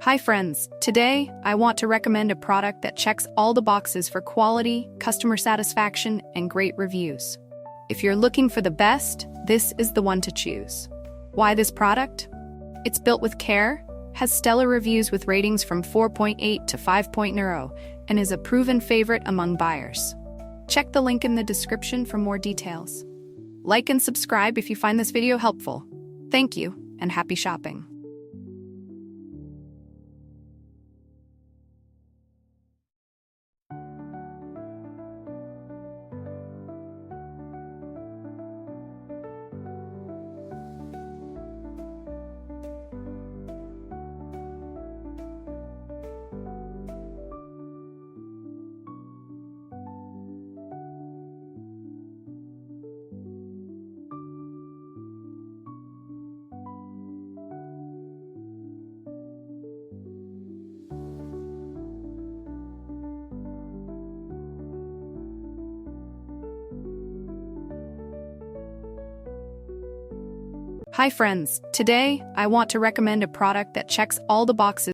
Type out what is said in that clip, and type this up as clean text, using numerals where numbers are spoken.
Hi friends, today I want to recommend a product that checks all the boxes for quality, customer satisfaction, and great reviews. If you're looking for the best, this is the one to choose. Why this product? It's built with care, has stellar reviews with ratings from 4.8 to 5.0, and is a proven favorite among buyers. Check the link in the description for more details. Like and subscribe if you find this video helpful. Thank you, and happy shopping. Hi friends, today I want to recommend a product that checks all the boxes